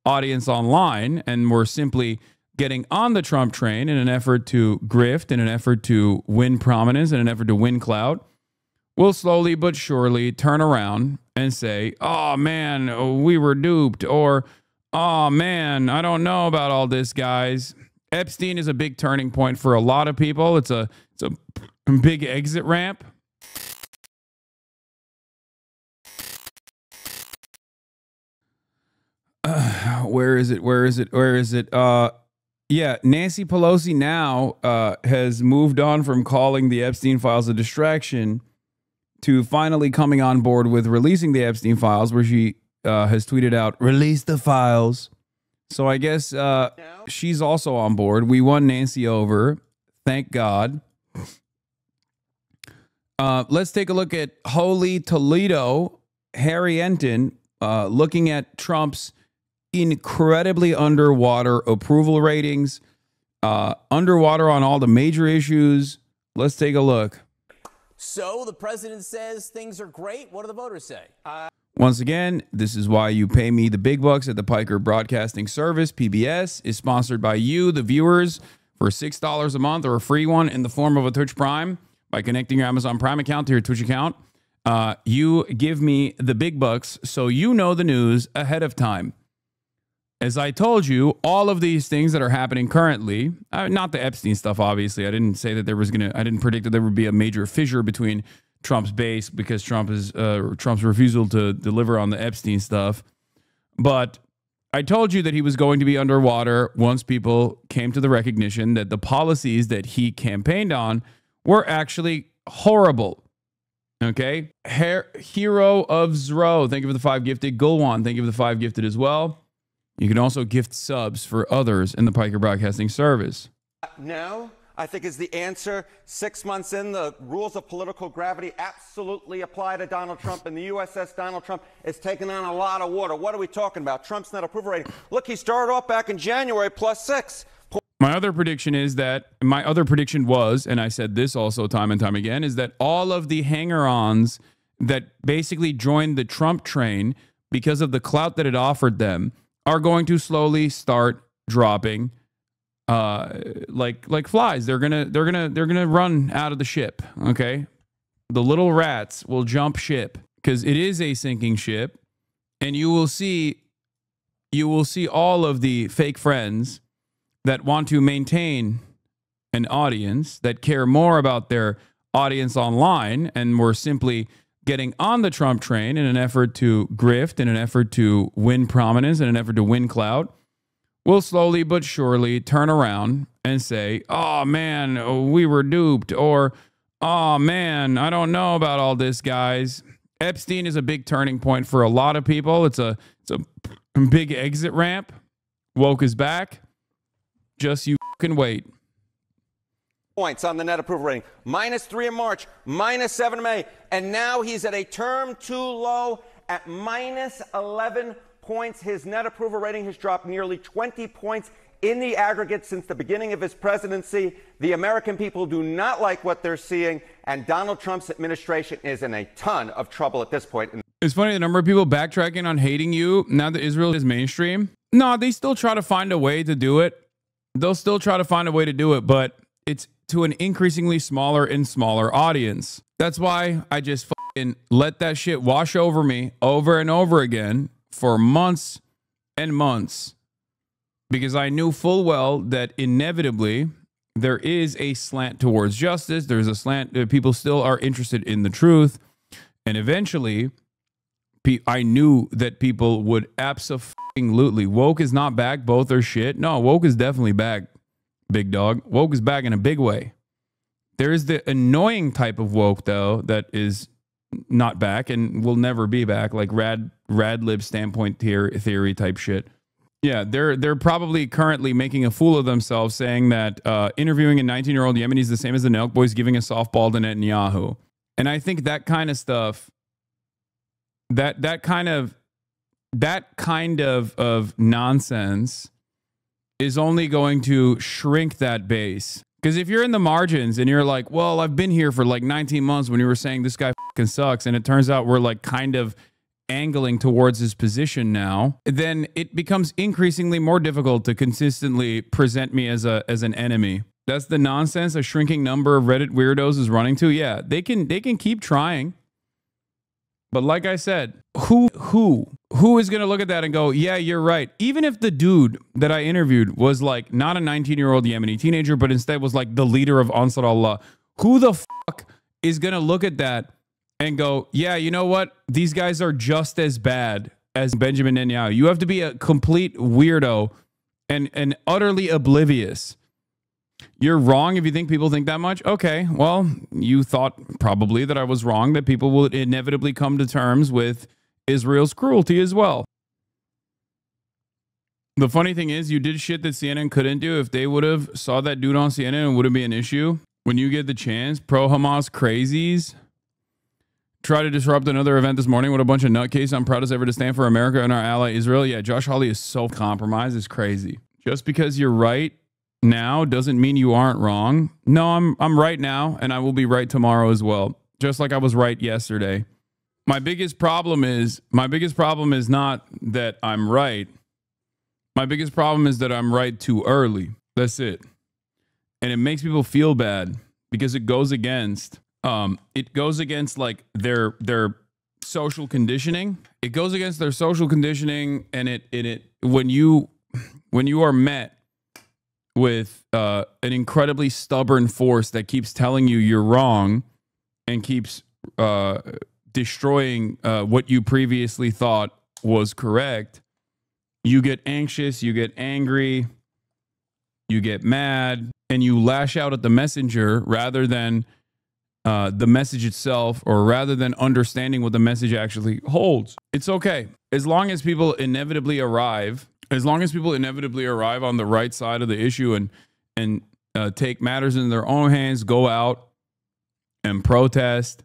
audience online and were simply getting on the Trump train in an effort to grift, in an effort to win prominence, in an effort to win clout, will slowly but surely turn around and say, oh man, we were duped, or oh man, I don't know about all this, guys. Epstein is a big turning point for a lot of people. It's a big exit ramp. Where is it? Yeah, Nancy Pelosi now has moved on from calling the Epstein files a distraction to finally coming on board with releasing the Epstein files, where she has tweeted out, "Release the files." So I guess she's also on board. We won Nancy over. Thank God. Let's take a look at Holy Toledo, Harry Enton, looking at Trump's incredibly underwater approval ratings, underwater on all the major issues. Let's take a look. So the president says things are great. What do the voters say? Once again, this is why you pay me the big bucks at the Piker Broadcasting Service. PBS is sponsored by you, the viewers, for $6 a month, or a free one in the form of a Twitch Prime by connecting your Amazon Prime account to your Twitch account. You give me the big bucks so you know the news ahead of time. As I told you, all of these things that are happening currently, not the Epstein stuff, obviously. I didn't say that I didn't predict that there would be a major fissure between Trump's base because Trump's refusal to deliver on the Epstein stuff. But I told you that he was going to be underwater once people came to the recognition that the policies that he campaigned on were actually horrible. Okay? Hero of Zro, thank you for the 5 gifted. Gulwan, thank you for the 5 gifted as well. You can also gift subs for others in the Piker Broadcasting Service. No, I think is the answer. 6 months in, the rules of political gravity absolutely apply to Donald Trump, and the USS Donald Trump is taking on a lot of water. What are we talking about? Trump's net approval rating. Look, he started off back in January +6. My other prediction was, and I said this also time and time again, is that all of the hanger-ons that basically joined the Trump train because of the clout that it offered them are going to slowly start dropping like flies. They're gonna run out of the ship. Okay, the little rats will jump ship because it is a sinking ship, and you will see all of the fake friends that want to maintain an audience, that care more about their audience online and were simply getting on the Trump train in an effort to grift, in an effort to win prominence, in an effort to win clout, will slowly but surely turn around and say, oh man, we were duped, or oh man, I don't know about all this, guys. Epstein is a big turning point for a lot of people. It's a big exit ramp. Woke is back. Just you fucking wait. Points on the net approval rating. -3 in March, -7 in May, and now he's at a term too low at -11 points. His net approval rating has dropped nearly 20 points in the aggregate since the beginning of his presidency. The American people do not like what they're seeing, and Donald Trump's administration is in a ton of trouble at this point. It's funny, the number of people backtracking on hating you now that Israel is mainstream. No, they still try to find a way to do it. They'll still try to find a way to do it, but it's to an increasingly smaller and smaller audience. That's why I just fucking let that shit wash over me over and over again for months and months, because I knew full well that inevitably there is a slant towards justice. There's a slant that people still are interested in the truth. And eventually I knew that people would absolutely. Woke is not back. Both are shit. No, woke is definitely back. Big dog. Woke is back in a big way. There is the annoying type of woke, though, that is not back and will never be back, like Radlib standpoint theory type shit. Yeah, they're probably currently making a fool of themselves, saying that interviewing a 19-year-old Yemeni is the same as the Nelk Boys giving a softball to Netanyahu. And I think that kind of stuff, that kind of nonsense is only going to shrink that base. Because if you're in the margins and you're like, well, I've been here for like 19 months when you were saying this guy fucking sucks, and it turns out we're like kind of angling towards his position now, then it becomes increasingly more difficult to consistently present me as an enemy. That's the nonsense a shrinking number of Reddit weirdos is running to. Yeah, they can keep trying. But like I said, who is going to look at that and go, yeah, you're right? Even if the dude that I interviewed was like not a 19-year-old Yemeni teenager, but instead was like the leader of Ansar Allah, who the fuck is going to look at that and go, yeah, you know what? These guys are just as bad as Benjamin Netanyahu. You have to be a complete weirdo and utterly oblivious. You're wrong if you think people think that much. Okay, well, you thought probably that I was wrong, that people will inevitably come to terms with Israel's cruelty as well. The funny thing is, you did shit that CNN couldn't do. If they would have saw that dude on CNN, it wouldn't be an issue. When you get the chance, pro-Hamas crazies try to disrupt another event this morning with a bunch of nutcases. I'm proud as ever to stand for America and our ally Israel. Yeah, Josh Hawley is so compromised. It's crazy. Just because you're right now doesn't mean you aren't wrong. No, I'm right now, and I will be right tomorrow as well. Just like I was right yesterday. My biggest problem is not that I'm right. My biggest problem is that I'm right too early. That's it. And it makes people feel bad because it goes against like their social conditioning. It goes against their social conditioning, and when you are met with an incredibly stubborn force that keeps telling you you're wrong and keeps destroying what you previously thought was correct, you get anxious, you get angry, you get mad, and you lash out at the messenger rather than the message itself, or rather than understanding what the message actually holds. It's okay. As long as people inevitably arrive on the right side of the issue and take matters in their own hands, go out and protest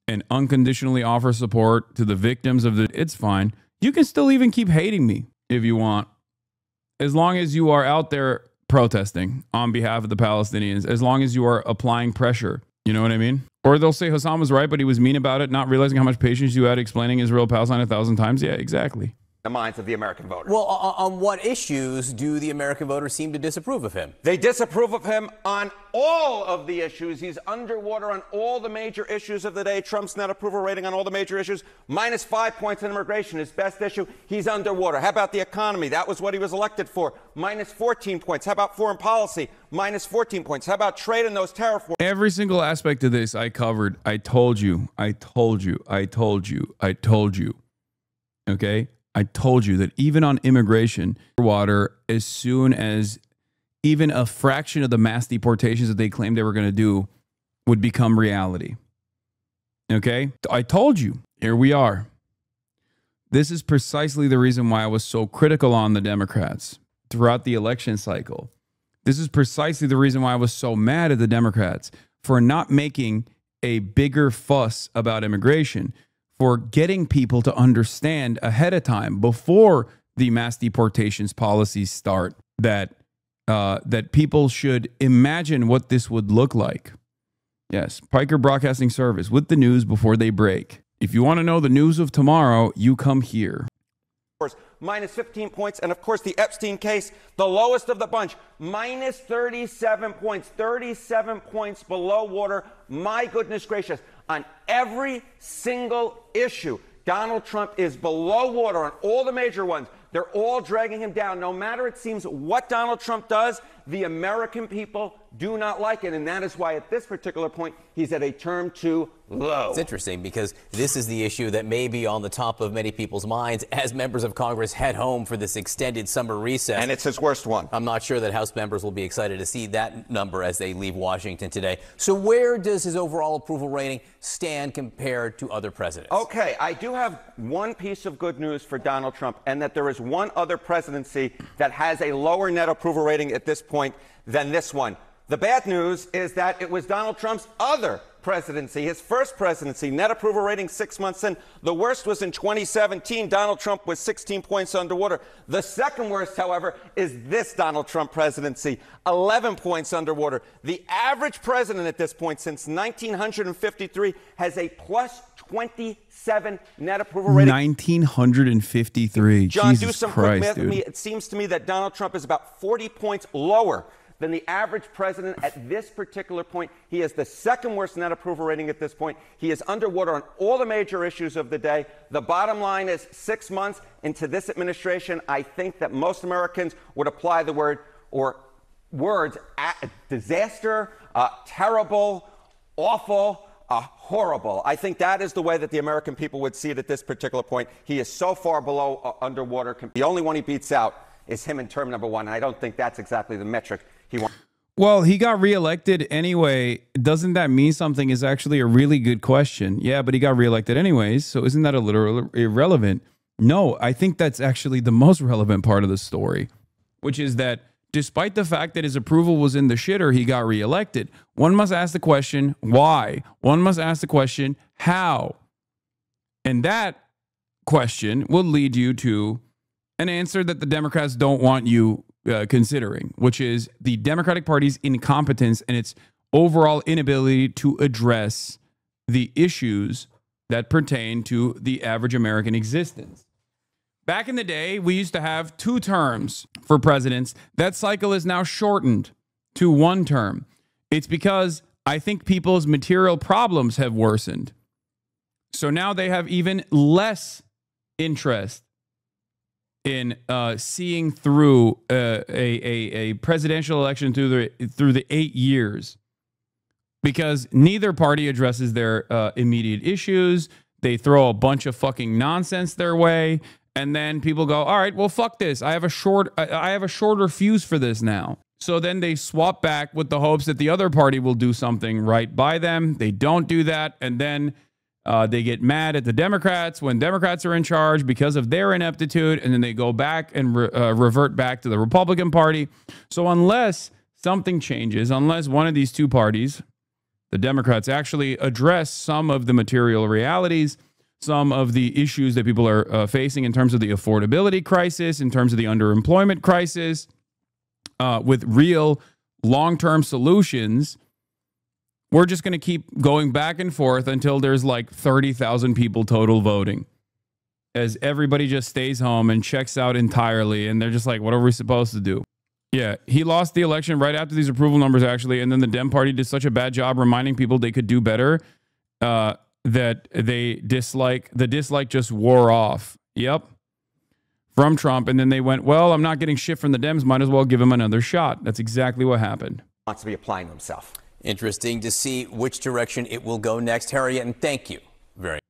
and unconditionally offer support to the victims of it's fine. You can still even keep hating me if you want, as long as you are out there protesting on behalf of the Palestinians, as long as you are applying pressure. You know what I mean? Or they'll say Hasan was right, but he was mean about it, not realizing how much patience you had explaining Israel-Palestine 1,000 times. Yeah, exactly. The minds of the American voters. Well, on what issues do the American voters seem to disapprove of him? They disapprove of him on all of the issues. He's underwater on all the major issues of the day. Trump's net approval rating on all the major issues, -5 points on immigration, his best issue. He's underwater. How about the economy? That was what he was elected for. -14 points. How about foreign policy? -14 points. How about trade and those tariff wars? Every single aspect of this I covered. I told you. Okay? I told you that even on immigration, water, as soon as even a fraction of the mass deportations that they claimed they were going to do would become reality. Okay? I told you. Here we are. This is precisely the reason why I was so critical on the Democrats throughout the election cycle. This is precisely the reason why I was so mad at the Democrats for not making a bigger fuss about immigration, for getting people to understand ahead of time, before the mass deportations policies start, that people should imagine what this would look like. Yes, Piker Broadcasting Service with the news before they break. If you want to know the news of tomorrow, you come here. -15 points. And of course, the Epstein case, the lowest of the bunch, -37 points, 37 points below water. My goodness gracious. On every single issue, Donald Trump is below water on all the major ones. They're all dragging him down. No matter, it seems, what Donald Trump does, the American people do not like it. And that is why at this particular point, he's at a term too low. It's interesting because this is the issue that may be on the top of many people's minds as members of Congress head home for this extended summer recess. And it's his worst one. I'm not sure that House members will be excited to see that number as they leave Washington today. So where does his overall approval rating stand compared to other presidents? Okay, I do have one piece of good news for Donald Trump, and that there is one other presidency that has a lower net approval rating at this point than this one. The bad news is that it was Donald Trump's other presidency, his first presidency, net approval rating 6 months in. The worst was in 2017. Donald Trump was 16 points underwater. The second worst, however, is this Donald Trump presidency, 11 points underwater. The average president at this point since 1953 has a 27 net approval rating. 1953. John, Jesus do some Christ, quick math dude. with me. It seems to me that Donald Trump is about 40 points lower than the average president at this particular point. He has the second worst net approval rating at this point. He is underwater on all the major issues of the day. The bottom line is 6 months into this administration, I think that most Americans would apply the word or words disaster, terrible, awful, horrible. I think that is the way that the American people would see it at this particular point. He is so far below underwater. The only one he beats out is him in term number one. And I don't think that's exactly the metric he wants. Well, he got reelected anyway. Doesn't that mean something is actually a really good question? Yeah, but he got reelected anyways. So isn't that a little irrelevant? No, I think that's actually the most relevant part of the story, which is that despite the fact that his approval was in the shitter, he got reelected. One must ask the question, why? One must ask the question, how? And that question will lead you to an answer that the Democrats don't want you considering, which is the Democratic Party's incompetence and its overall inability to address the issues that pertain to the average American existence. Back in the day, we used to have 2 terms for presidents. That cycle is now shortened to 1 term. It's because I think people's material problems have worsened. So now they have even less interest in seeing through a presidential election through the 8 years, because neither party addresses their immediate issues. They throw a bunch of fucking nonsense their way, and then people go, all right, well, fuck this. I have a shorter fuse for this now. So then they swap back with the hopes that the other party will do something right by them. They don't do that, and then they get mad at the Democrats when Democrats are in charge because of their ineptitude, and then they go back and revert back to the Republican Party. So unless something changes, unless one of these 2 parties, the Democrats, actually address some of the material realities, some of the issues that people are facing in terms of the affordability crisis, in terms of the underemployment crisis, with real long-term solutions, we're just going to keep going back and forth until there's like 30,000 people total voting, as everybody just stays home and checks out entirely. And they're just like, what are we supposed to do? Yeah, he lost the election right after these approval numbers, actually. And then the Dem Party did such a bad job reminding people they could do better that the dislike just wore off. Yep. From Trump. And then they went, well, I'm not getting shit from the Dems. Might as well give him another shot. That's exactly what happened. Wants to be applying to himself. Interesting to see which direction it will go next. Harriet, and thank you very much.